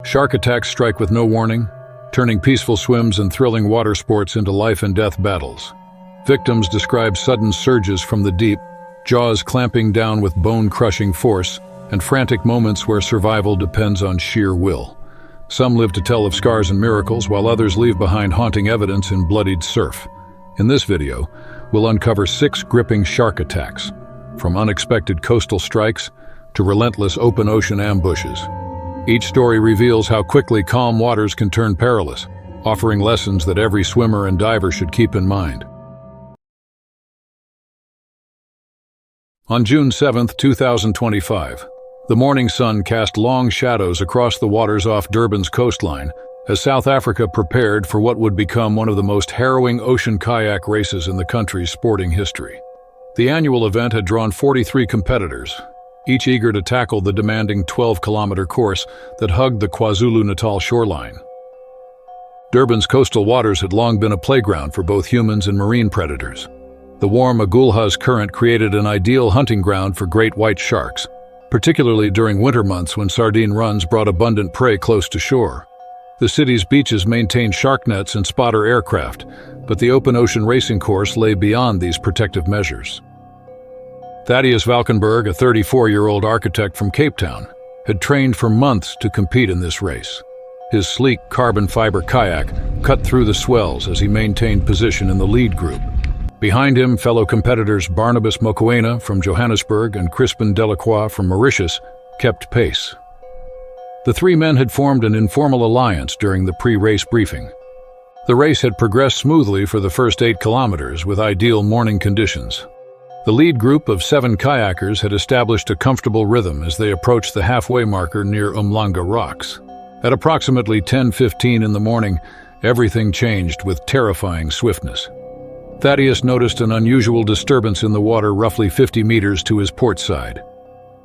Shark attacks strike with no warning, turning peaceful swims and thrilling water sports into life-and-death battles. Victims describe sudden surges from the deep, jaws clamping down with bone-crushing force, and frantic moments where survival depends on sheer will. Some live to tell of scars and miracles, while others leave behind haunting evidence in bloodied surf. In this video, we'll uncover 6 gripping shark attacks, from unexpected coastal strikes to relentless open ocean ambushes. Each story reveals how quickly calm waters can turn perilous, offering lessons that every swimmer and diver should keep in mind. On June 7, 2025, the morning sun cast long shadows across the waters off Durban's coastline as South Africa prepared for what would become one of the most harrowing ocean kayak races in the country's sporting history. The annual event had drawn 43 competitors, each eager to tackle the demanding 12-kilometer course that hugged the KwaZulu-Natal shoreline. Durban's coastal waters had long been a playground for both humans and marine predators. The warm Agulhas current created an ideal hunting ground for great white sharks, particularly during winter months when sardine runs brought abundant prey close to shore. The city's beaches maintained shark nets and spotter aircraft, but the open ocean racing course lay beyond these protective measures. Thaddeus Valkenburg, a 34-year-old architect from Cape Town, had trained for months to compete in this race. His sleek carbon fiber kayak cut through the swells as he maintained position in the lead group. Behind him, fellow competitors Barnabas Mokoena from Johannesburg and Crispin Delacroix from Mauritius kept pace. The three men had formed an informal alliance during the pre-race briefing. The race had progressed smoothly for the first 8 kilometers with ideal morning conditions. The lead group of 7 kayakers had established a comfortable rhythm as they approached the halfway marker near Umhlanga Rocks. At approximately 10:15 in the morning, everything changed with terrifying swiftness. Thaddeus noticed an unusual disturbance in the water roughly 50 meters to his port side.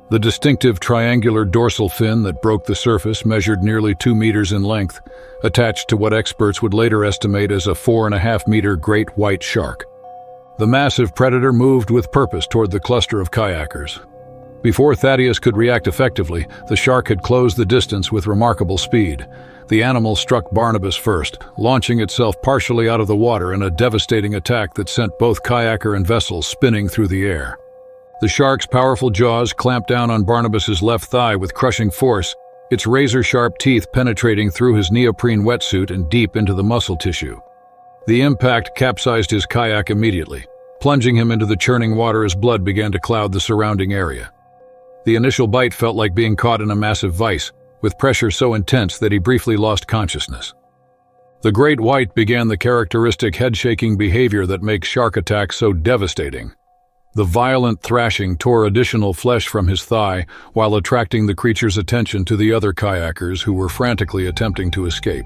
The distinctive triangular dorsal fin that broke the surface measured nearly 2 meters in length, attached to what experts would later estimate as a 4.5-meter great white shark. The massive predator moved with purpose toward the cluster of kayakers. Before Thaddeus could react effectively, the shark had closed the distance with remarkable speed. The animal struck Barnabas first, launching itself partially out of the water in a devastating attack that sent both kayaker and vessel spinning through the air. The shark's powerful jaws clamped down on Barnabas's left thigh with crushing force, its razor-sharp teeth penetrating through his neoprene wetsuit and deep into the muscle tissue. The impact capsized his kayak immediately, plunging him into the churning water as blood began to cloud the surrounding area. The initial bite felt like being caught in a massive vice, with pressure so intense that he briefly lost consciousness. The great white began the characteristic head-shaking behavior that makes shark attacks so devastating. The violent thrashing tore additional flesh from his thigh while attracting the creature's attention to the other kayakers who were frantically attempting to escape.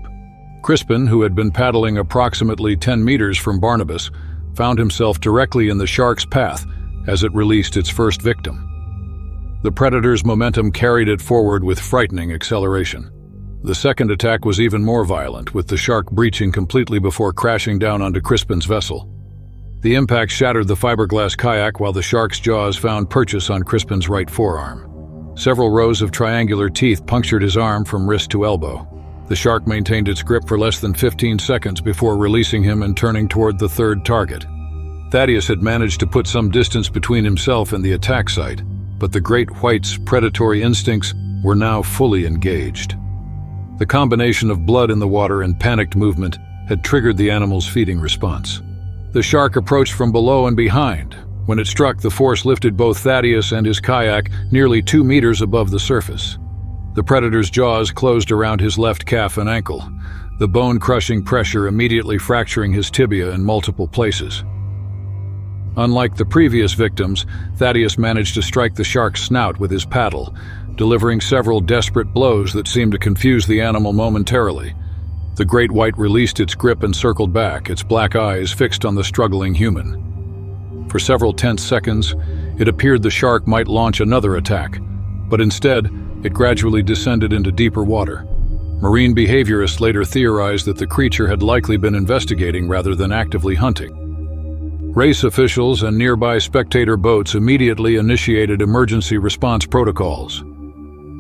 Crispin, who had been paddling approximately 10 meters from Barnabas, found himself directly in the shark's path as it released its first victim. The predator's momentum carried it forward with frightening acceleration. The second attack was even more violent, with the shark breaching completely before crashing down onto Crispin's vessel. The impact shattered the fiberglass kayak while the shark's jaws found purchase on Crispin's right forearm. Several rows of triangular teeth punctured his arm from wrist to elbow. The shark maintained its grip for less than 15 seconds before releasing him and turning toward the third target. Thaddeus had managed to put some distance between himself and the attack site, but the great white's predatory instincts were now fully engaged. The combination of blood in the water and panicked movement had triggered the animal's feeding response. The shark approached from below and behind. When it struck, the force lifted both Thaddeus and his kayak nearly 2 meters above the surface. The predator's jaws closed around his left calf and ankle, the bone-crushing pressure immediately fracturing his tibia in multiple places. Unlike the previous victims, Thaddeus managed to strike the shark's snout with his paddle, delivering several desperate blows that seemed to confuse the animal momentarily. The great white released its grip and circled back, its black eyes fixed on the struggling human. For several tense seconds, it appeared the shark might launch another attack, but instead, it gradually descended into deeper water. Marine behaviorists later theorized that the creature had likely been investigating rather than actively hunting. Race officials and nearby spectator boats immediately initiated emergency response protocols.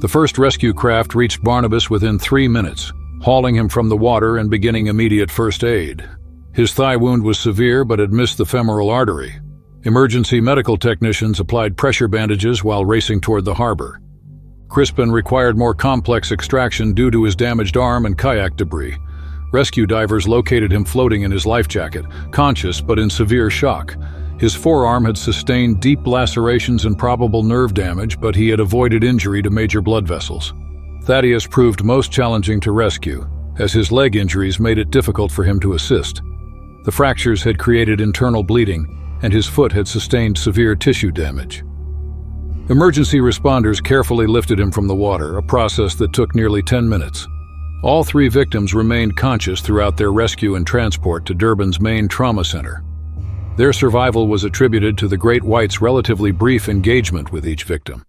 The first rescue craft reached Barnabas within 3 minutes, hauling him from the water and beginning immediate first aid. His thigh wound was severe but had missed the femoral artery. Emergency medical technicians applied pressure bandages while racing toward the harbor. Crispin required more complex extraction due to his damaged arm and kayak debris. Rescue divers located him floating in his life jacket, conscious but in severe shock. His forearm had sustained deep lacerations and probable nerve damage, but he had avoided injury to major blood vessels. Thaddeus proved most challenging to rescue, as his leg injuries made it difficult for him to assist. The fractures had created internal bleeding, and his foot had sustained severe tissue damage. Emergency responders carefully lifted him from the water, a process that took nearly 10 minutes. All 3 victims remained conscious throughout their rescue and transport to Durban's main trauma center. Their survival was attributed to the Great White's relatively brief engagement with each victim,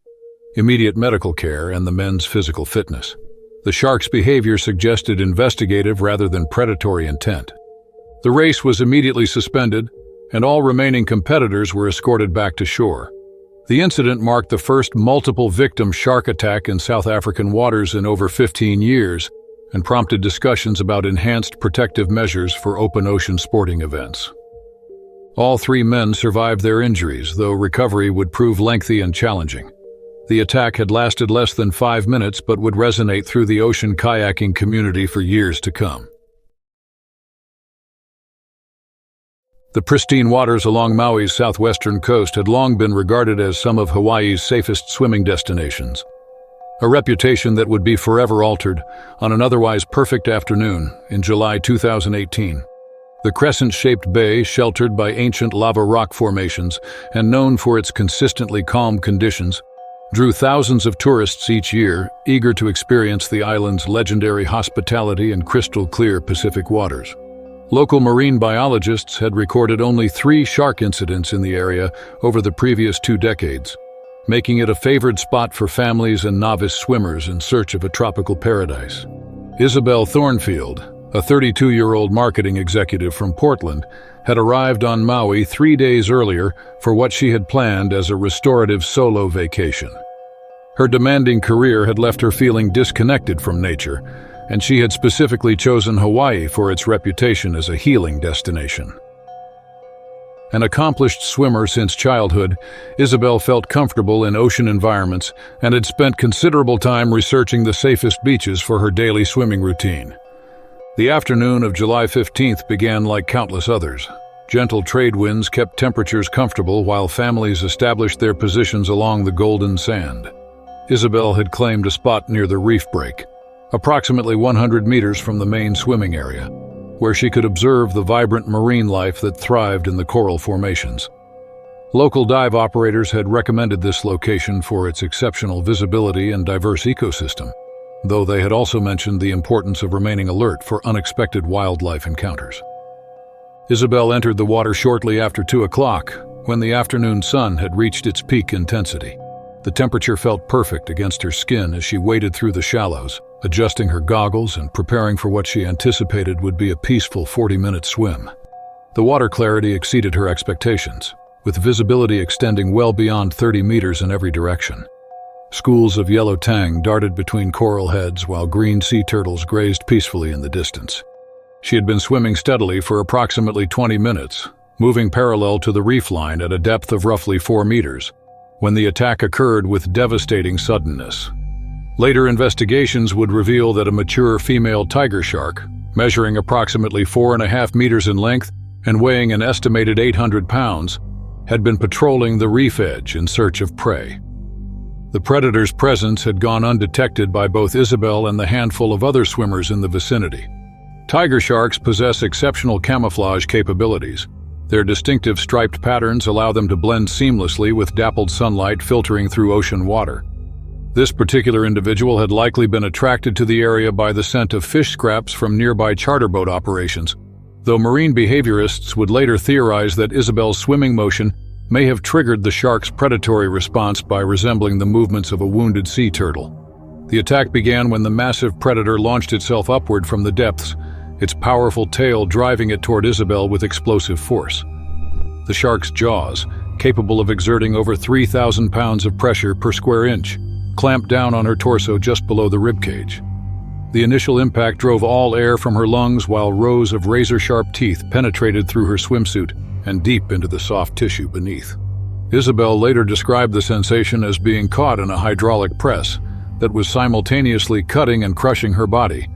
immediate medical care, and the men's physical fitness. The shark's behavior suggested investigative rather than predatory intent. The race was immediately suspended, and all remaining competitors were escorted back to shore. The incident marked the first multiple-victim shark attack in South African waters in over 15 years and prompted discussions about enhanced protective measures for open ocean sporting events. All 3 men survived their injuries, though recovery would prove lengthy and challenging. The attack had lasted less than 5 minutes but would resonate through the ocean kayaking community for years to come. The pristine waters along Maui's southwestern coast had long been regarded as some of Hawaii's safest swimming destinations, a reputation that would be forever altered on an otherwise perfect afternoon in July 2018. The crescent-shaped bay, sheltered by ancient lava rock formations and known for its consistently calm conditions, drew thousands of tourists each year, eager to experience the island's legendary hospitality and crystal-clear Pacific waters. Local marine biologists had recorded only 3 shark incidents in the area over the previous 2 decades, making it a favored spot for families and novice swimmers in search of a tropical paradise. Isabel Thornfield, a 32-year-old marketing executive from Portland, had arrived on Maui 3 days earlier for what she had planned as a restorative solo vacation. Her demanding career had left her feeling disconnected from nature, and she had specifically chosen Hawaii for its reputation as a healing destination. An accomplished swimmer since childhood, Isabel felt comfortable in ocean environments and had spent considerable time researching the safest beaches for her daily swimming routine. The afternoon of July 15th began like countless others. Gentle trade winds kept temperatures comfortable while families established their positions along the golden sand. Isabel had claimed a spot near the reef break, approximately 100 meters from the main swimming area, where she could observe the vibrant marine life that thrived in the coral formations. Local dive operators had recommended this location for its exceptional visibility and diverse ecosystem, though they had also mentioned the importance of remaining alert for unexpected wildlife encounters. Isabel entered the water shortly after 2 o'clock, when the afternoon sun had reached its peak intensity. The temperature felt perfect against her skin as she waded through the shallows, adjusting her goggles and preparing for what she anticipated would be a peaceful 40-minute swim. The water clarity exceeded her expectations, with visibility extending well beyond 30 meters in every direction. Schools of yellow tang darted between coral heads while green sea turtles grazed peacefully in the distance. She had been swimming steadily for approximately 20 minutes, moving parallel to the reef line at a depth of roughly 4 meters, when the attack occurred with devastating suddenness. Later investigations would reveal that a mature female tiger shark, measuring approximately 4.5 meters in length and weighing an estimated 800 pounds, had been patrolling the reef edge in search of prey. The predator's presence had gone undetected by both Isabel and the handful of other swimmers in the vicinity. Tiger sharks possess exceptional camouflage capabilities. Their distinctive striped patterns allow them to blend seamlessly with dappled sunlight filtering through ocean water. This particular individual had likely been attracted to the area by the scent of fish scraps from nearby charter boat operations, though marine behaviorists would later theorize that Isabel's swimming motion may have triggered the shark's predatory response by resembling the movements of a wounded sea turtle. The attack began when the massive predator launched itself upward from the depths, its powerful tail driving it toward Isabel with explosive force. The shark's jaws, capable of exerting over 3,000 pounds of pressure per square inch, clamped down on her torso just below the ribcage. The initial impact drove all air from her lungs while rows of razor-sharp teeth penetrated through her swimsuit and deep into the soft tissue beneath. Isabel later described the sensation as being caught in a hydraulic press that was simultaneously cutting and crushing her body.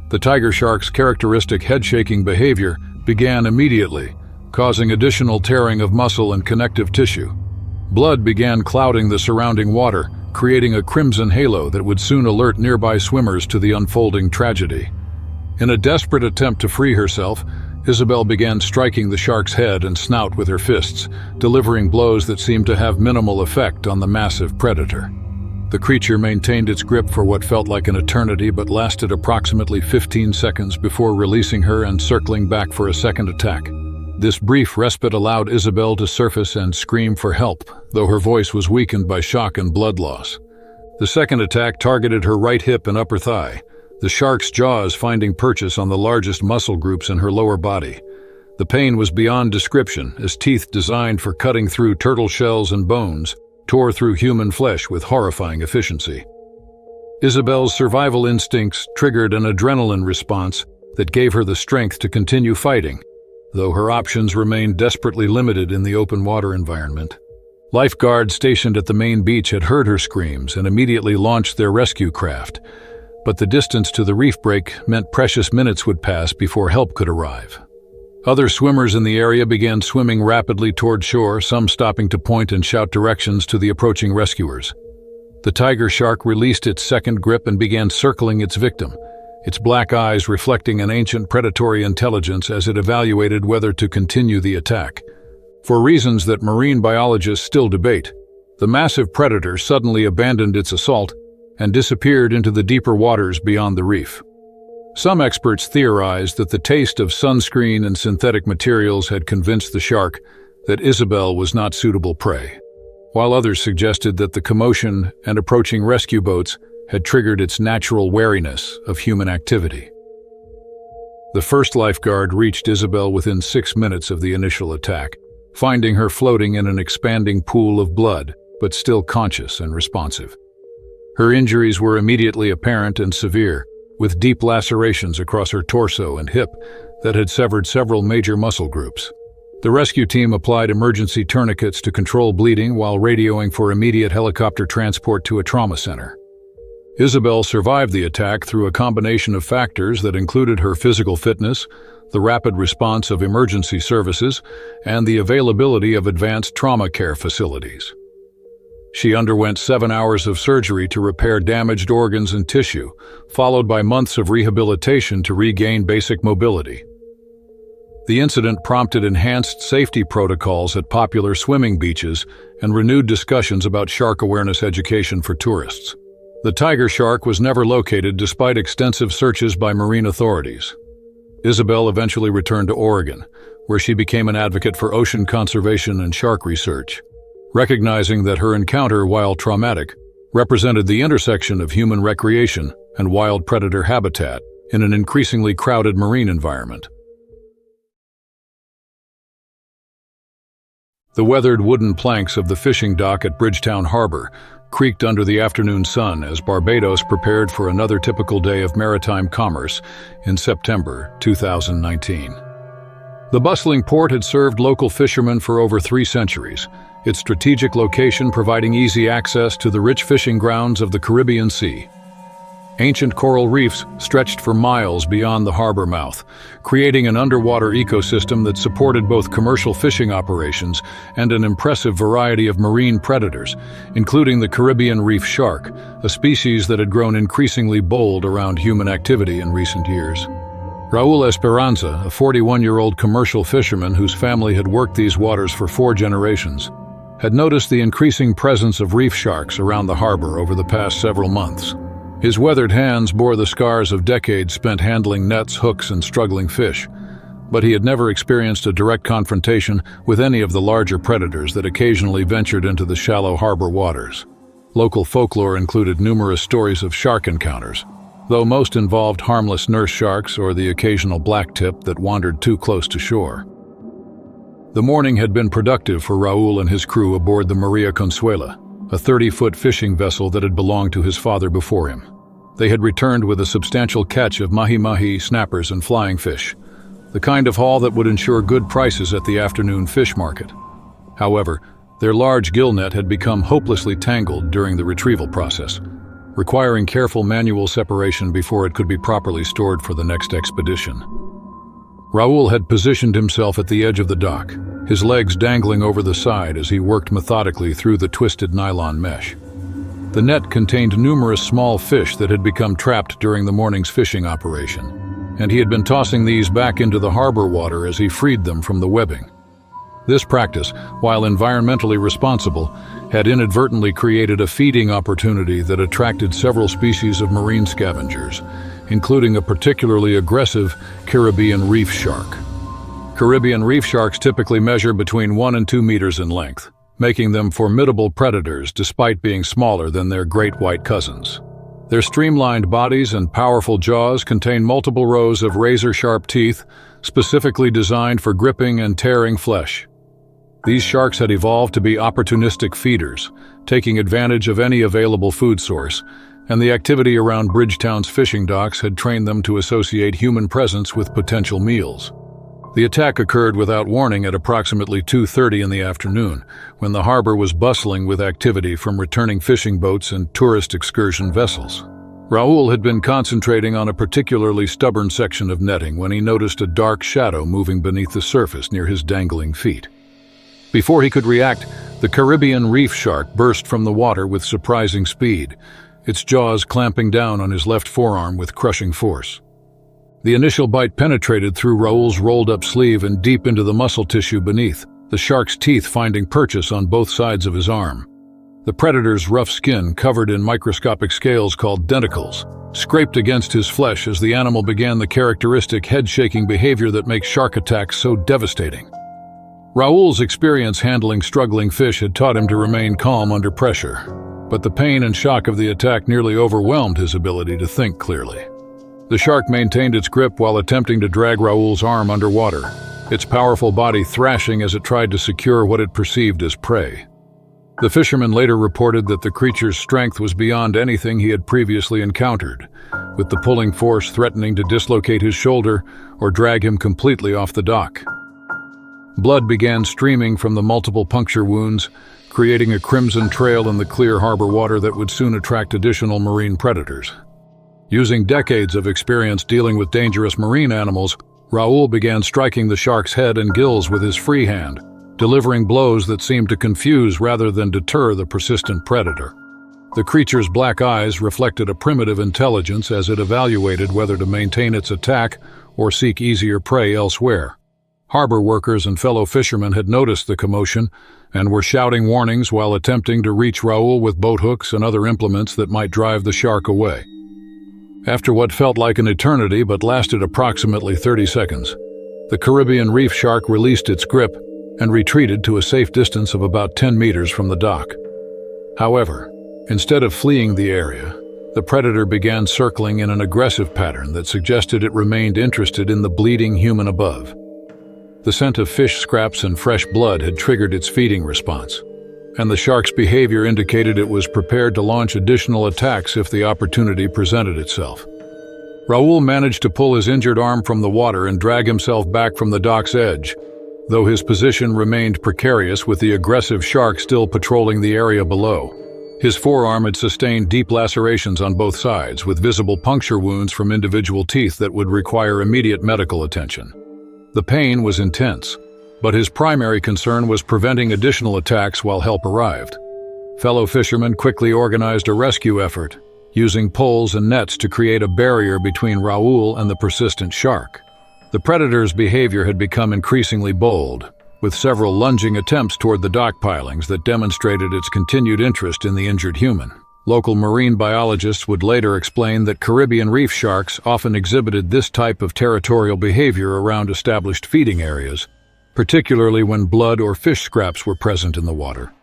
The tiger shark's characteristic head-shaking behavior began immediately, causing additional tearing of muscle and connective tissue. Blood began clouding the surrounding water, creating a crimson halo that would soon alert nearby swimmers to the unfolding tragedy. In a desperate attempt to free herself, Isabel began striking the shark's head and snout with her fists, delivering blows that seemed to have minimal effect on the massive predator. The creature maintained its grip for what felt like an eternity but lasted approximately 15 seconds before releasing her and circling back for a second attack. This brief respite allowed Isabel to surface and scream for help, though her voice was weakened by shock and blood loss. The second attack targeted her right hip and upper thigh, the shark's jaws finding purchase on the largest muscle groups in her lower body. The pain was beyond description, as teeth designed for cutting through turtle shells and bones tore through human flesh with horrifying efficiency. Isabel's survival instincts triggered an adrenaline response that gave her the strength to continue fighting, though her options remained desperately limited in the open water environment. Lifeguards stationed at the main beach had heard her screams and immediately launched their rescue craft, but the distance to the reef break meant precious minutes would pass before help could arrive. Other swimmers in the area began swimming rapidly toward shore, some stopping to point and shout directions to the approaching rescuers. The tiger shark released its second grip and began circling its victim, its black eyes reflecting an ancient predatory intelligence as it evaluated whether to continue the attack. For reasons that marine biologists still debate, the massive predator suddenly abandoned its assault and disappeared into the deeper waters beyond the reef. Some experts theorized that the taste of sunscreen and synthetic materials had convinced the shark that Isabel was not suitable prey, while others suggested that the commotion and approaching rescue boats had triggered its natural wariness of human activity. The first lifeguard reached Isabel within 6 minutes of the initial attack, finding her floating in an expanding pool of blood, but still conscious and responsive. Her injuries were immediately apparent and severe, with deep lacerations across her torso and hip that had severed several major muscle groups. The rescue team applied emergency tourniquets to control bleeding while radioing for immediate helicopter transport to a trauma center. Isabel survived the attack through a combination of factors that included her physical fitness, the rapid response of emergency services, and the availability of advanced trauma care facilities. She underwent 7 hours of surgery to repair damaged organs and tissue, followed by months of rehabilitation to regain basic mobility. The incident prompted enhanced safety protocols at popular swimming beaches and renewed discussions about shark awareness education for tourists. The tiger shark was never located despite extensive searches by marine authorities. Isabel eventually returned to Oregon, where she became an advocate for ocean conservation and shark research, recognizing that her encounter, while traumatic, represented the intersection of human recreation and wild predator habitat in an increasingly crowded marine environment. The weathered wooden planks of the fishing dock at Bridgetown Harbor creaked under the afternoon sun as Barbados prepared for another typical day of maritime commerce in September 2019. The bustling port had served local fishermen for over 3 centuries, its strategic location providing easy access to the rich fishing grounds of the Caribbean Sea. Ancient coral reefs stretched for miles beyond the harbor mouth, creating an underwater ecosystem that supported both commercial fishing operations and an impressive variety of marine predators, including the Caribbean reef shark, a species that had grown increasingly bold around human activity in recent years. Raul Esperanza, a 41-year-old commercial fisherman whose family had worked these waters for 4 generations, had noticed the increasing presence of reef sharks around the harbor over the past several months. His weathered hands bore the scars of decades spent handling nets, hooks, and struggling fish, but he had never experienced a direct confrontation with any of the larger predators that occasionally ventured into the shallow harbor waters. Local folklore included numerous stories of shark encounters, though most involved harmless nurse sharks or the occasional blacktip that wandered too close to shore. The morning had been productive for Raul and his crew aboard the Maria Consuela, a 30-foot fishing vessel that had belonged to his father before him. They had returned with a substantial catch of mahi-mahi, snappers, and flying fish, the kind of haul that would ensure good prices at the afternoon fish market. However, their large gill net had become hopelessly tangled during the retrieval process, requiring careful manual separation before it could be properly stored for the next expedition. Raoul had positioned himself at the edge of the dock, his legs dangling over the side as he worked methodically through the twisted nylon mesh. The net contained numerous small fish that had become trapped during the morning's fishing operation, and he had been tossing these back into the harbor water as he freed them from the webbing. This practice, while environmentally responsible, had inadvertently created a feeding opportunity that attracted several species of marine scavengers, including a particularly aggressive Caribbean reef shark. Caribbean reef sharks typically measure between 1 and 2 meters in length, making them formidable predators despite being smaller than their great white cousins. Their streamlined bodies and powerful jaws contain multiple rows of razor-sharp teeth, specifically designed for gripping and tearing flesh. These sharks had evolved to be opportunistic feeders, taking advantage of any available food source, and the activity around Bridgetown's fishing docks had trained them to associate human presence with potential meals. The attack occurred without warning at approximately 2:30 in the afternoon, when the harbor was bustling with activity from returning fishing boats and tourist excursion vessels. Raoul had been concentrating on a particularly stubborn section of netting when he noticed a dark shadow moving beneath the surface near his dangling feet. Before he could react, the Caribbean reef shark burst from the water with surprising speed, its jaws clamping down on his left forearm with crushing force. The initial bite penetrated through Raoul's rolled-up sleeve and deep into the muscle tissue beneath, the shark's teeth finding purchase on both sides of his arm. The predator's rough skin, covered in microscopic scales called denticles, scraped against his flesh as the animal began the characteristic head-shaking behavior that makes shark attacks so devastating. Raoul's experience handling struggling fish had taught him to remain calm under pressure, but the pain and shock of the attack nearly overwhelmed his ability to think clearly. The shark maintained its grip while attempting to drag Raoul's arm underwater, its powerful body thrashing as it tried to secure what it perceived as prey. The fisherman later reported that the creature's strength was beyond anything he had previously encountered, with the pulling force threatening to dislocate his shoulder or drag him completely off the dock. Blood began streaming from the multiple puncture wounds, creating a crimson trail in the clear harbor water that would soon attract additional marine predators. Using decades of experience dealing with dangerous marine animals, Raoul began striking the shark's head and gills with his free hand, delivering blows that seemed to confuse rather than deter the persistent predator. The creature's black eyes reflected a primitive intelligence as it evaluated whether to maintain its attack or seek easier prey elsewhere. Harbor workers and fellow fishermen had noticed the commotion and were shouting warnings while attempting to reach Raoul with boat hooks and other implements that might drive the shark away. After what felt like an eternity but lasted approximately 30 seconds, the Caribbean reef shark released its grip and retreated to a safe distance of about 10 meters from the dock. However, instead of fleeing the area, the predator began circling in an aggressive pattern that suggested it remained interested in the bleeding human above. The scent of fish scraps and fresh blood had triggered its feeding response, and the shark's behavior indicated it was prepared to launch additional attacks if the opportunity presented itself. Raoul managed to pull his injured arm from the water and drag himself back from the dock's edge, though his position remained precarious with the aggressive shark still patrolling the area below. His forearm had sustained deep lacerations on both sides, with visible puncture wounds from individual teeth that would require immediate medical attention. The pain was intense, but his primary concern was preventing additional attacks while help arrived. Fellow fishermen quickly organized a rescue effort, using poles and nets to create a barrier between Raoul and the persistent shark. The predator's behavior had become increasingly bold, with several lunging attempts toward the dock pilings that demonstrated its continued interest in the injured human. Local marine biologists would later explain that Caribbean reef sharks often exhibited this type of territorial behavior around established feeding areas, particularly when blood or fish scraps were present in the water.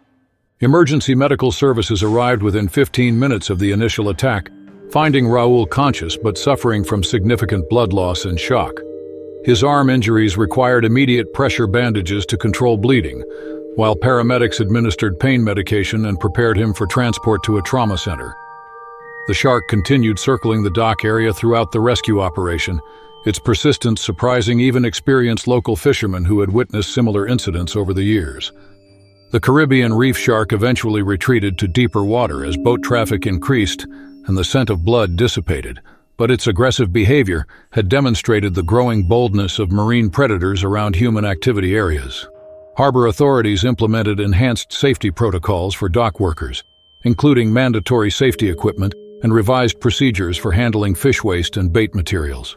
Emergency medical services arrived within 15 minutes of the initial attack, finding Raoul conscious but suffering from significant blood loss and shock. His arm injuries required immediate pressure bandages to control bleeding, while paramedics administered pain medication and prepared him for transport to a trauma center. The shark continued circling the dock area throughout the rescue operation, its persistence surprising even experienced local fishermen who had witnessed similar incidents over the years. The Caribbean reef shark eventually retreated to deeper water as boat traffic increased and the scent of blood dissipated, but its aggressive behavior had demonstrated the growing boldness of marine predators around human activity areas. Harbor authorities implemented enhanced safety protocols for dock workers, including mandatory safety equipment and revised procedures for handling fish waste and bait materials.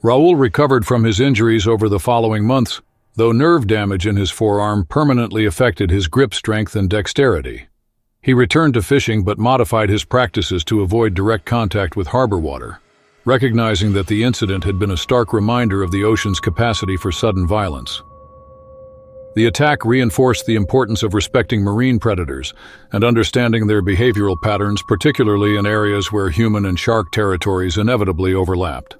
Raul recovered from his injuries over the following months, though nerve damage in his forearm permanently affected his grip strength and dexterity. He returned to fishing but modified his practices to avoid direct contact with harbor water, recognizing that the incident had been a stark reminder of the ocean's capacity for sudden violence. The attack reinforced the importance of respecting marine predators and understanding their behavioral patterns, particularly in areas where human and shark territories inevitably overlapped.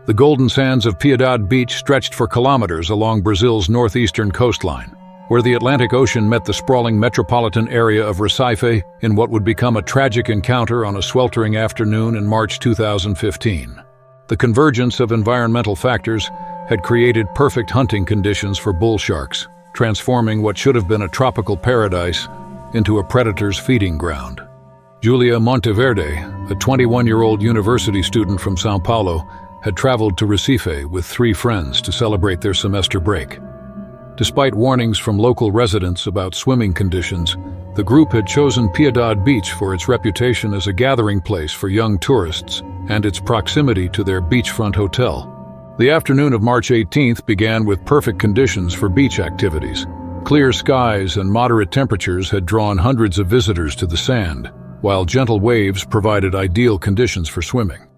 The golden sands of Piedade Beach stretched for kilometers along Brazil's northeastern coastline, where the Atlantic Ocean met the sprawling metropolitan area of Recife in what would become a tragic encounter on a sweltering afternoon in March 2015. The convergence of environmental factors had created perfect hunting conditions for bull sharks, transforming what should have been a tropical paradise into a predator's feeding ground. Julia Monteverde, a 21-year-old university student from São Paulo, had traveled to Recife with 3 friends to celebrate their semester break. Despite warnings from local residents about swimming conditions, the group had chosen Piedade Beach for its reputation as a gathering place for young tourists and its proximity to their beachfront hotel. The afternoon of March 18th began with perfect conditions for beach activities. Clear skies and moderate temperatures had drawn hundreds of visitors to the sand, while gentle waves provided ideal conditions for swimming.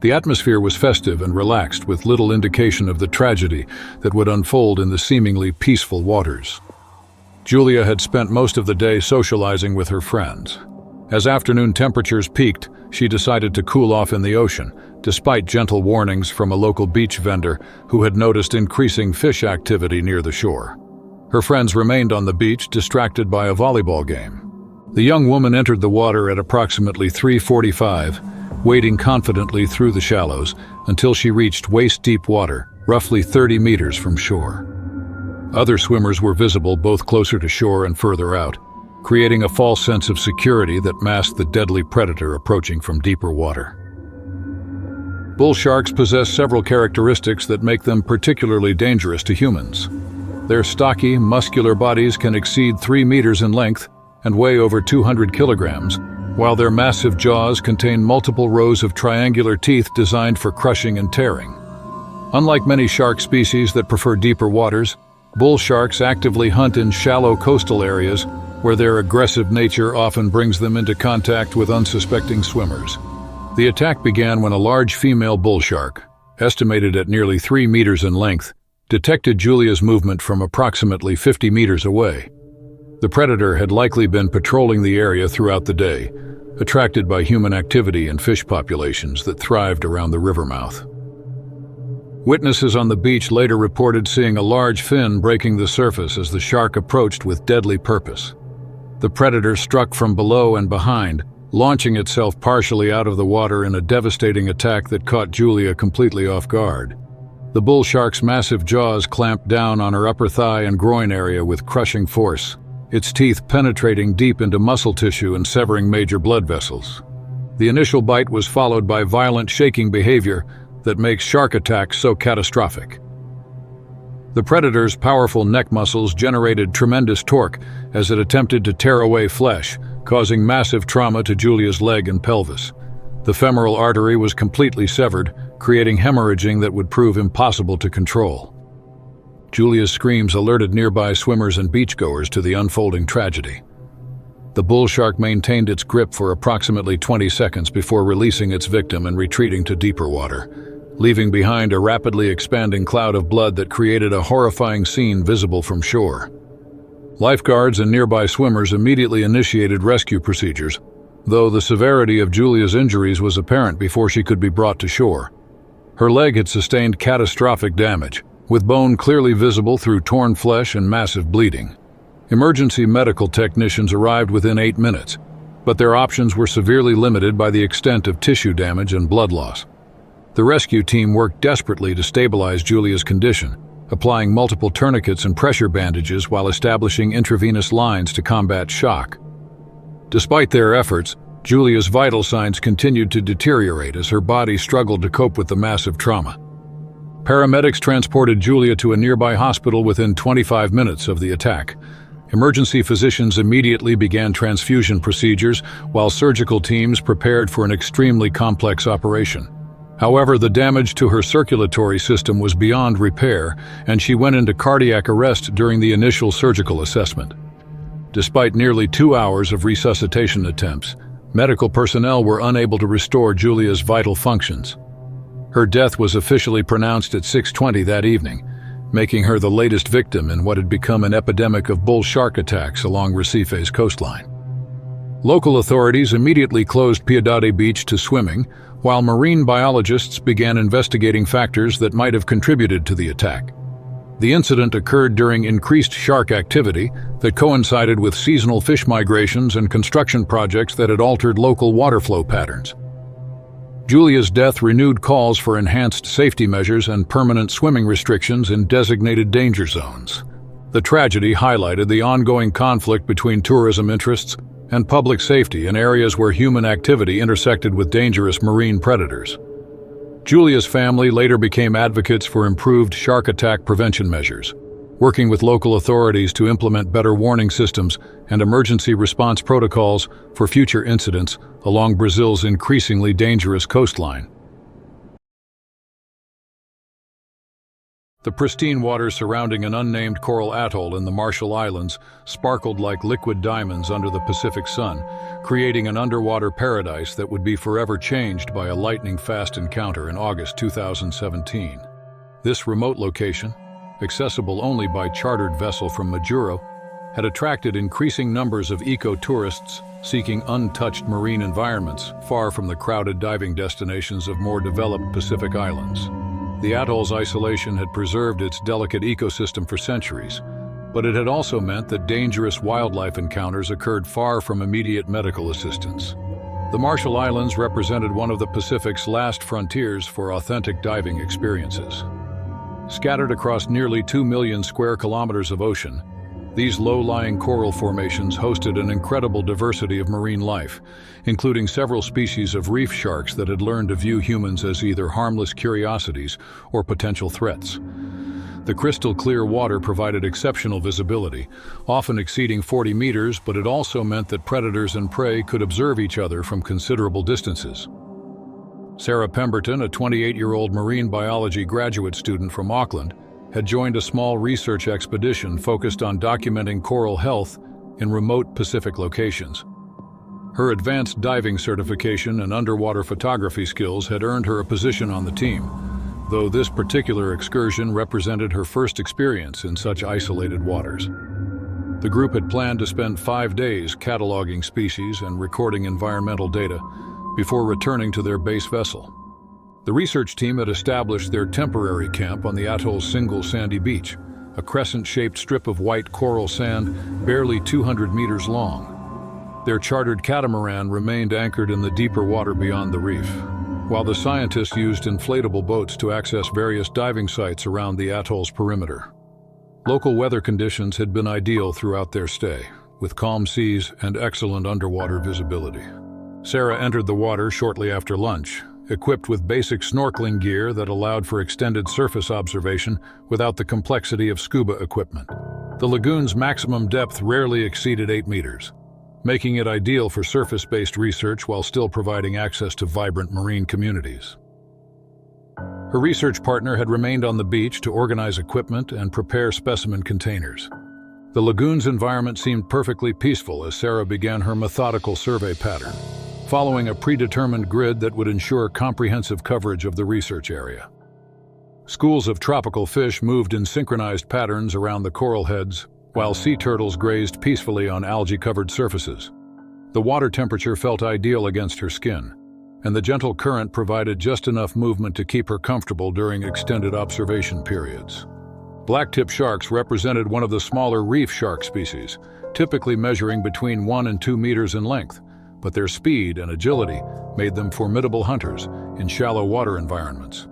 The atmosphere was festive and relaxed, with little indication of the tragedy that would unfold in the seemingly peaceful waters. Julia had spent most of the day socializing with her friends. As afternoon temperatures peaked, she decided to cool off in the ocean, despite gentle warnings from a local beach vendor who had noticed increasing fish activity near the shore. Her friends remained on the beach, distracted by a volleyball game. The young woman entered the water at approximately 3:45, wading confidently through the shallows until she reached waist-deep water, roughly 30 meters from shore. Other swimmers were visible both closer to shore and further out, creating a false sense of security that masked the deadly predator approaching from deeper water. Bull sharks possess several characteristics that make them particularly dangerous to humans. Their stocky, muscular bodies can exceed 3 meters in length and weigh over 200 kilograms, while their massive jaws contain multiple rows of triangular teeth designed for crushing and tearing. Unlike many shark species that prefer deeper waters, bull sharks actively hunt in shallow coastal areas where their aggressive nature often brings them into contact with unsuspecting swimmers. The attack began when a large female bull shark, estimated at nearly 3 meters in length, detected Julia's movement from approximately 50 meters away. The predator had likely been patrolling the area throughout the day, attracted by human activity and fish populations that thrived around the river mouth. Witnesses on the beach later reported seeing a large fin breaking the surface as the shark approached with deadly purpose. The predator struck from below and behind, launching itself partially out of the water in a devastating attack that caught Julia completely off guard. The bull shark's massive jaws clamped down on her upper thigh and groin area with crushing force, its teeth penetrating deep into muscle tissue and severing major blood vessels. The initial bite was followed by violent shaking behavior that makes shark attacks so catastrophic. The predator's powerful neck muscles generated tremendous torque as it attempted to tear away flesh, causing massive trauma to Julia's leg and pelvis. The femoral artery was completely severed, creating hemorrhaging that would prove impossible to control. Julia's screams alerted nearby swimmers and beachgoers to the unfolding tragedy. The bull shark maintained its grip for approximately 20 seconds before releasing its victim and retreating to deeper water, leaving behind a rapidly expanding cloud of blood that created a horrifying scene visible from shore. Lifeguards and nearby swimmers immediately initiated rescue procedures, though the severity of Julia's injuries was apparent before she could be brought to shore. Her leg had sustained catastrophic damage, with bone clearly visible through torn flesh and massive bleeding. Emergency medical technicians arrived within 8 minutes, but their options were severely limited by the extent of tissue damage and blood loss. The rescue team worked desperately to stabilize Julia's condition, applying multiple tourniquets and pressure bandages while establishing intravenous lines to combat shock. Despite their efforts, Julia's vital signs continued to deteriorate as her body struggled to cope with the massive trauma. Paramedics transported Julia to a nearby hospital within 25 minutes of the attack. Emergency physicians immediately began transfusion procedures, while surgical teams prepared for an extremely complex operation. However, the damage to her circulatory system was beyond repair, and she went into cardiac arrest during the initial surgical assessment. Despite nearly 2 hours of resuscitation attempts, medical personnel were unable to restore Julia's vital functions. Her death was officially pronounced at 6:20 that evening, making her the latest victim in what had become an epidemic of bull shark attacks along Recife's coastline. Local authorities immediately closed Piedade Beach to swimming, while marine biologists began investigating factors that might have contributed to the attack. The incident occurred during increased shark activity that coincided with seasonal fish migrations and construction projects that had altered local water flow patterns. Julia's death renewed calls for enhanced safety measures and permanent swimming restrictions in designated danger zones. The tragedy highlighted the ongoing conflict between tourism interests and public safety in areas where human activity intersected with dangerous marine predators. Julia's family later became advocates for improved shark attack prevention measures, working with local authorities to implement better warning systems and emergency response protocols for future incidents along Brazil's increasingly dangerous coastline. The pristine waters surrounding an unnamed coral atoll in the Marshall Islands sparkled like liquid diamonds under the Pacific sun, creating an underwater paradise that would be forever changed by a lightning-fast encounter in August 2017. This remote location, accessible only by chartered vessel from Majuro, had attracted increasing numbers of eco-tourists seeking untouched marine environments far from the crowded diving destinations of more developed Pacific islands. The atoll's isolation had preserved its delicate ecosystem for centuries, but it had also meant that dangerous wildlife encounters occurred far from immediate medical assistance. The Marshall Islands represented one of the Pacific's last frontiers for authentic diving experiences. Scattered across nearly 2 million square kilometers of ocean, these low-lying coral formations hosted an incredible diversity of marine life, including several species of reef sharks that had learned to view humans as either harmless curiosities or potential threats. The crystal-clear water provided exceptional visibility, often exceeding 40 meters, but it also meant that predators and prey could observe each other from considerable distances. Sarah Pemberton, a 28-year-old marine biology graduate student from Auckland, had joined a small research expedition focused on documenting coral health in remote Pacific locations. Her advanced diving certification and underwater photography skills had earned her a position on the team, though this particular excursion represented her first experience in such isolated waters. The group had planned to spend 5 days cataloging species and recording environmental data before returning to their base vessel. The research team had established their temporary camp on the atoll's single sandy beach, a crescent-shaped strip of white coral sand barely 200 meters long. Their chartered catamaran remained anchored in the deeper water beyond the reef, while the scientists used inflatable boats to access various diving sites around the atoll's perimeter. Local weather conditions had been ideal throughout their stay, with calm seas and excellent underwater visibility. Sarah entered the water shortly after lunch, equipped with basic snorkeling gear that allowed for extended surface observation without the complexity of scuba equipment. The lagoon's maximum depth rarely exceeded 8 meters, making it ideal for surface-based research while still providing access to vibrant marine communities. Her research partner had remained on the beach to organize equipment and prepare specimen containers. The lagoon's environment seemed perfectly peaceful as Sarah began her methodical survey pattern, following a predetermined grid that would ensure comprehensive coverage of the research area. Schools of tropical fish moved in synchronized patterns around the coral heads, while sea turtles grazed peacefully on algae-covered surfaces. The water temperature felt ideal against her skin, and the gentle current provided just enough movement to keep her comfortable during extended observation periods. Blacktip sharks represented one of the smaller reef shark species, typically measuring between 1 and 2 meters in length, but their speed and agility made them formidable hunters in shallow water environments.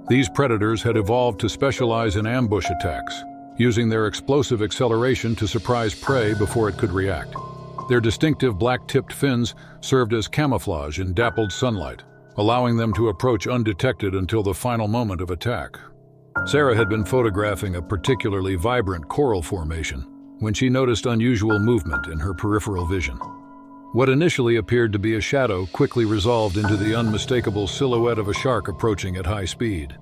These predators had evolved to specialize in ambush attacks, using their explosive acceleration to surprise prey before it could react. Their distinctive black-tipped fins served as camouflage in dappled sunlight, allowing them to approach undetected until the final moment of attack. Sarah had been photographing a particularly vibrant coral formation when she noticed unusual movement in her peripheral vision. What initially appeared to be a shadow quickly resolved into the unmistakable silhouette of a shark approaching at high speed.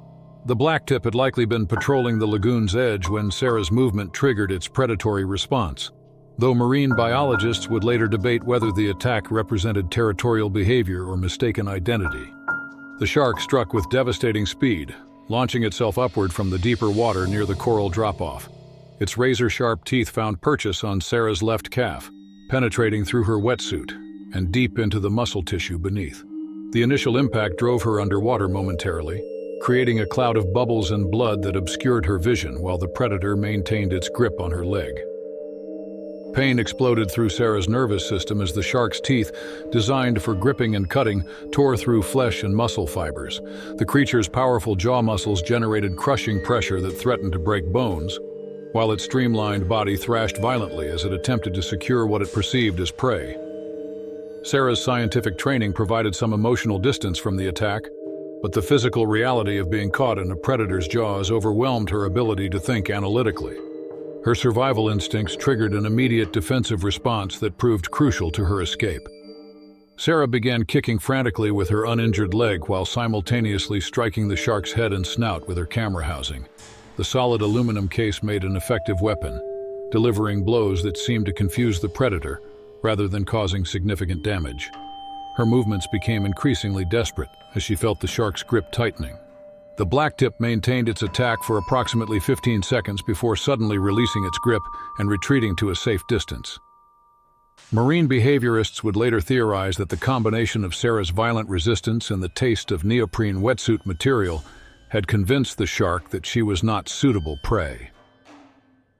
The blacktip had likely been patrolling the lagoon's edge when Sarah's movement triggered its predatory response, though marine biologists would later debate whether the attack represented territorial behavior or mistaken identity. The shark struck with devastating speed, launching itself upward from the deeper water near the coral drop-off. Its razor-sharp teeth found purchase on Sarah's left calf, penetrating through her wetsuit and deep into the muscle tissue beneath. The initial impact drove her underwater momentarily, creating a cloud of bubbles and blood that obscured her vision while the predator maintained its grip on her leg. Pain exploded through Sarah's nervous system as the shark's teeth, designed for gripping and cutting, tore through flesh and muscle fibers. The creature's powerful jaw muscles generated crushing pressure that threatened to break bones, while its streamlined body thrashed violently as it attempted to secure what it perceived as prey. Sarah's scientific training provided some emotional distance from the attack, but the physical reality of being caught in a predator's jaws overwhelmed her ability to think analytically. Her survival instincts triggered an immediate defensive response that proved crucial to her escape. Sarah began kicking frantically with her uninjured leg while simultaneously striking the shark's head and snout with her camera housing. The solid aluminum case made an effective weapon, delivering blows that seemed to confuse the predator rather than causing significant damage. Her movements became increasingly desperate as she felt the shark's grip tightening. The blacktip maintained its attack for approximately 15 seconds before suddenly releasing its grip and retreating to a safe distance. Marine behaviorists would later theorize that the combination of Sarah's violent resistance and the taste of neoprene wetsuit material had convinced the shark that she was not suitable prey.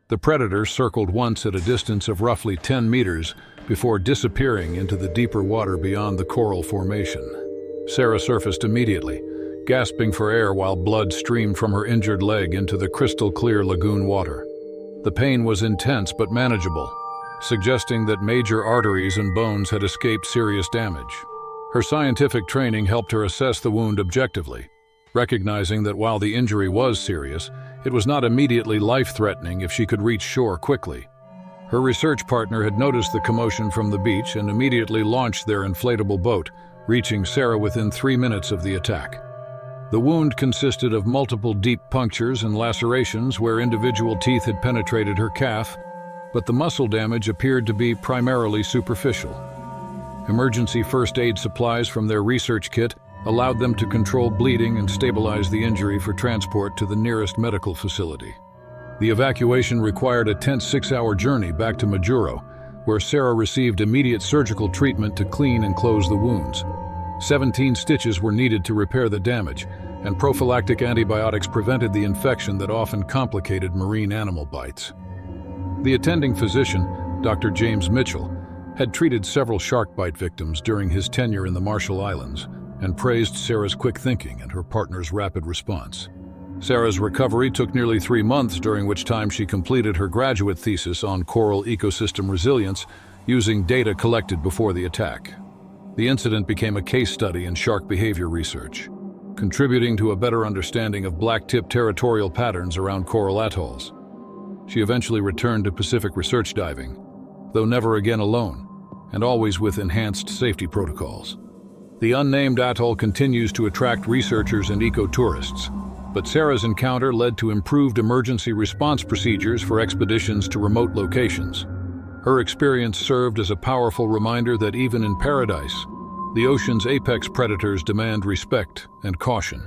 The predator circled once at a distance of roughly 10 meters before disappearing into the deeper water beyond the coral formation. Sarah surfaced immediately, gasping for air while blood streamed from her injured leg into the crystal-clear lagoon water. The pain was intense but manageable, suggesting that major arteries and bones had escaped serious damage. Her scientific training helped her assess the wound objectively, recognizing that while the injury was serious, it was not immediately life-threatening if she could reach shore quickly. Her research partner had noticed the commotion from the beach and immediately launched their inflatable boat, reaching Sarah within 3 minutes of the attack. The wound consisted of multiple deep punctures and lacerations where individual teeth had penetrated her calf, but the muscle damage appeared to be primarily superficial. Emergency first aid supplies from their research kit allowed them to control bleeding and stabilize the injury for transport to the nearest medical facility. The evacuation required a tense 6-hour journey back to Majuro, where Sarah received immediate surgical treatment to clean and close the wounds. 17 stitches were needed to repair the damage, and prophylactic antibiotics prevented the infection that often complicated marine animal bites. The attending physician, Dr. James Mitchell, had treated several shark bite victims during his tenure in the Marshall Islands and praised Sarah's quick thinking and her partner's rapid response. Sarah's recovery took nearly 3 months, during which time she completed her graduate thesis on coral ecosystem resilience using data collected before the attack. The incident became a case study in shark behavior research, contributing to a better understanding of blacktip territorial patterns around coral atolls. She eventually returned to Pacific research diving, though never again alone, and always with enhanced safety protocols. The unnamed atoll continues to attract researchers and eco-tourists, but Sarah's encounter led to improved emergency response procedures for expeditions to remote locations. Her experience served as a powerful reminder that even in paradise, the ocean's apex predators demand respect and caution.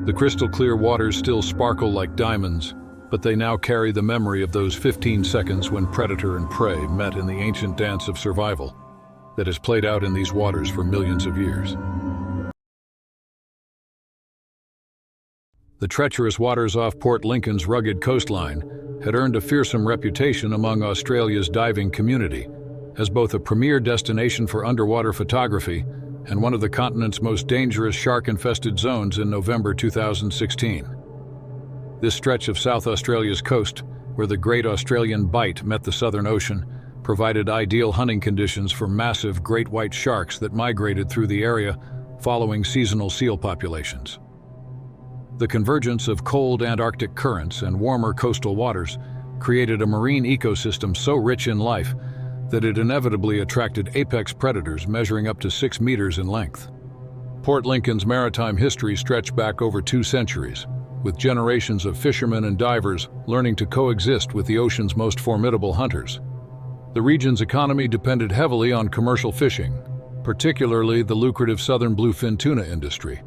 The crystal-clear waters still sparkle like diamonds, but they now carry the memory of those 15 seconds when predator and prey met in the ancient dance of survival that has played out in these waters for millions of years. The treacherous waters off Port Lincoln's rugged coastline had earned a fearsome reputation among Australia's diving community as both a premier destination for underwater photography and one of the continent's most dangerous shark-infested zones in November 2016. This stretch of South Australia's coast, where the Great Australian Bight met the Southern Ocean, provided ideal hunting conditions for massive great white sharks that migrated through the area following seasonal seal populations. The convergence of cold Antarctic currents and warmer coastal waters created a marine ecosystem so rich in life that it inevitably attracted apex predators measuring up to 6 meters in length. Port Lincoln's maritime history stretched back over 2 centuries, with generations of fishermen and divers learning to coexist with the ocean's most formidable hunters. The region's economy depended heavily on commercial fishing, particularly the lucrative southern bluefin tuna industry,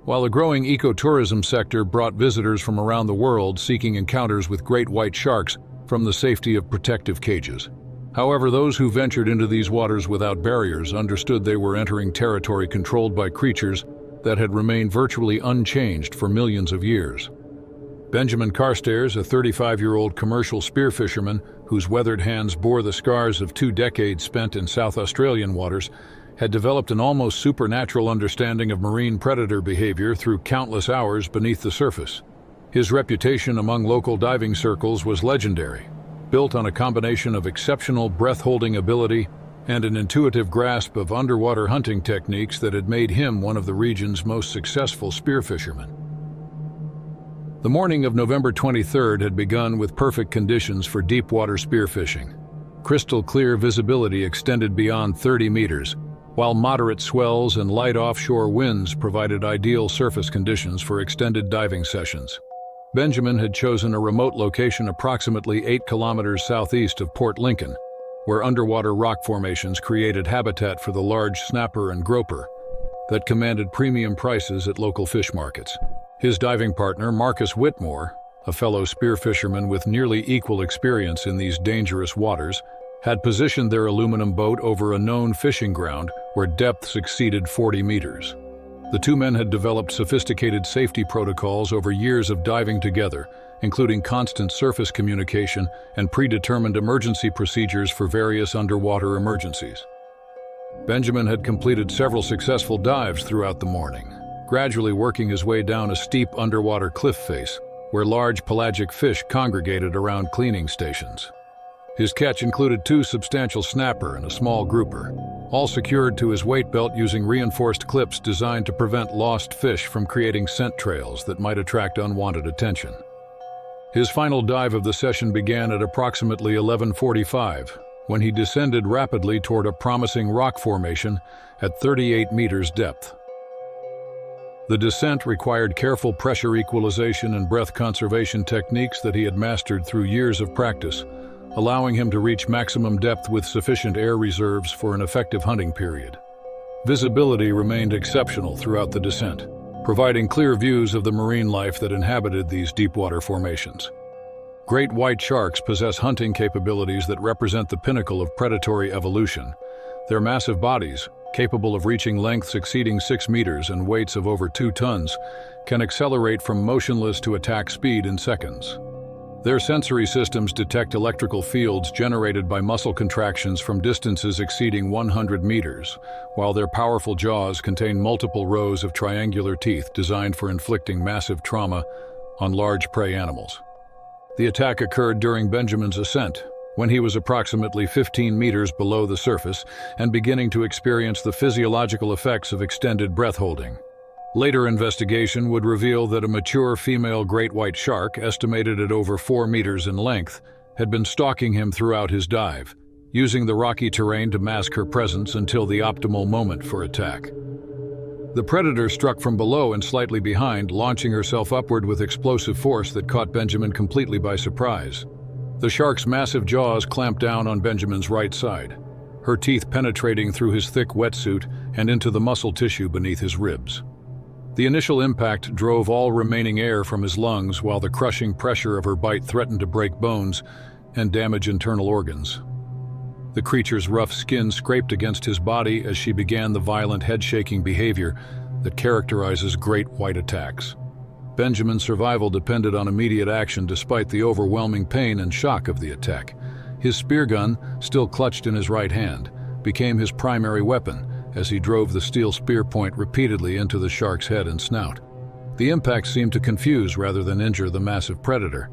while a growing ecotourism sector brought visitors from around the world seeking encounters with great white sharks from the safety of protective cages. However, those who ventured into these waters without barriers understood they were entering territory controlled by creatures that had remained virtually unchanged for millions of years. Benjamin Carstairs, a 35-year-old commercial spearfisherman whose weathered hands bore the scars of 2 decades spent in South Australian waters, had developed an almost supernatural understanding of marine predator behavior through countless hours beneath the surface. His reputation among local diving circles was legendary, built on a combination of exceptional breath-holding ability and an intuitive grasp of underwater hunting techniques that had made him one of the region's most successful spearfishermen. The morning of November 23rd had begun with perfect conditions for deep-water spearfishing. Crystal clear visibility extended beyond 30 meters, while moderate swells and light offshore winds provided ideal surface conditions for extended diving sessions. Benjamin had chosen a remote location approximately 8 kilometers southeast of Port Lincoln, where underwater rock formations created habitat for the large snapper and groper that commanded premium prices at local fish markets. His diving partner, Marcus Whitmore, a fellow spearfisherman with nearly equal experience in these dangerous waters, had positioned their aluminum boat over a known fishing ground where depths exceeded 40 meters. The 2 men had developed sophisticated safety protocols over years of diving together, including constant surface communication and predetermined emergency procedures for various underwater emergencies. Benjamin had completed several successful dives throughout the morning, gradually working his way down a steep underwater cliff face where large pelagic fish congregated around cleaning stations. His catch included 2 substantial snapper and a small grouper, all secured to his weight belt using reinforced clips designed to prevent lost fish from creating scent trails that might attract unwanted attention. His final dive of the session began at approximately 11:45, when he descended rapidly toward a promising rock formation at 38 meters depth. The descent required careful pressure equalization and breath conservation techniques that he had mastered through years of practice, allowing him to reach maximum depth with sufficient air reserves for an effective hunting period. Visibility remained exceptional throughout the descent, providing clear views of the marine life that inhabited these deepwater formations. Great white sharks possess hunting capabilities that represent the pinnacle of predatory evolution. Their massive bodies, capable of reaching lengths exceeding 6 meters and weights of over 2 tons, can accelerate from motionless to attack speed in seconds. Their sensory systems detect electrical fields generated by muscle contractions from distances exceeding 100 meters, while their powerful jaws contain multiple rows of triangular teeth designed for inflicting massive trauma on large prey animals. The attack occurred during Benjamin's ascent, when he was approximately 15 meters below the surface and beginning to experience the physiological effects of extended breath holding. Later investigation would reveal that a mature female great white shark, estimated at over 4 meters in length, had been stalking him throughout his dive, using the rocky terrain to mask her presence until the optimal moment for attack. The predator struck from below and slightly behind, launching herself upward with explosive force that caught Benjamin completely by surprise. The shark's massive jaws clamped down on Benjamin's right side, her teeth penetrating through his thick wetsuit and into the muscle tissue beneath his ribs. The initial impact drove all remaining air from his lungs, while the crushing pressure of her bite threatened to break bones and damage internal organs. The creature's rough skin scraped against his body as she began the violent head-shaking behavior that characterizes great white attacks. Benjamin's survival depended on immediate action despite the overwhelming pain and shock of the attack. His spear gun, still clutched in his right hand, became his primary weapon as he drove the steel spear point repeatedly into the shark's head and snout. The impact seemed to confuse rather than injure the massive predator,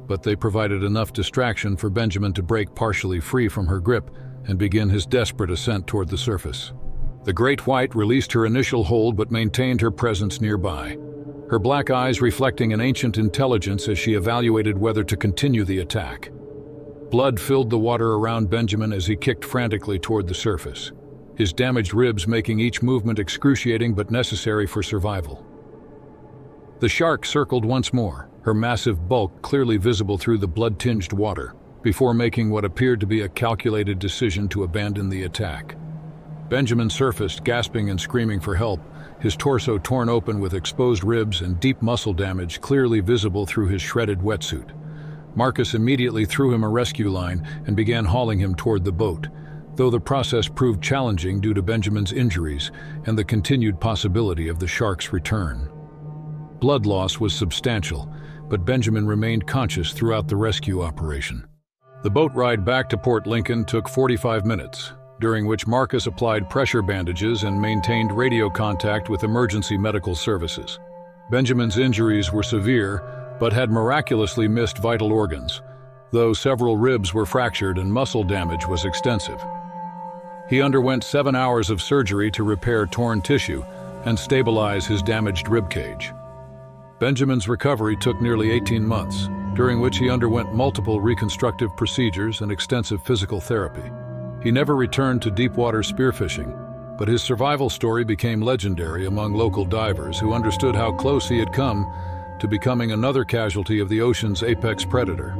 but they provided enough distraction for Benjamin to break partially free from her grip and begin his desperate ascent toward the surface. The great white released her initial hold but maintained her presence nearby, her black eyes reflecting an ancient intelligence as she evaluated whether to continue the attack. Blood filled the water around Benjamin as he kicked frantically toward the surface, his damaged ribs making each movement excruciating but necessary for survival. The shark circled once more, her massive bulk clearly visible through the blood-tinged water, before making what appeared to be a calculated decision to abandon the attack. Benjamin surfaced, gasping and screaming for help, his torso torn open with exposed ribs and deep muscle damage clearly visible through his shredded wetsuit. Marcus immediately threw him a rescue line and began hauling him toward the boat, though the process proved challenging due to Benjamin's injuries and the continued possibility of the shark's return. Blood loss was substantial, but Benjamin remained conscious throughout the rescue operation. The boat ride back to Port Lincoln took 45 minutes, during which Marcus applied pressure bandages and maintained radio contact with emergency medical services. Benjamin's injuries were severe, but had miraculously missed vital organs, though several ribs were fractured and muscle damage was extensive. He underwent 7 hours of surgery to repair torn tissue and stabilize his damaged rib cage. Benjamin's recovery took nearly 18 months, during which he underwent multiple reconstructive procedures and extensive physical therapy. He never returned to deep-water spearfishing, but his survival story became legendary among local divers who understood how close he had come to becoming another casualty of the ocean's apex predator.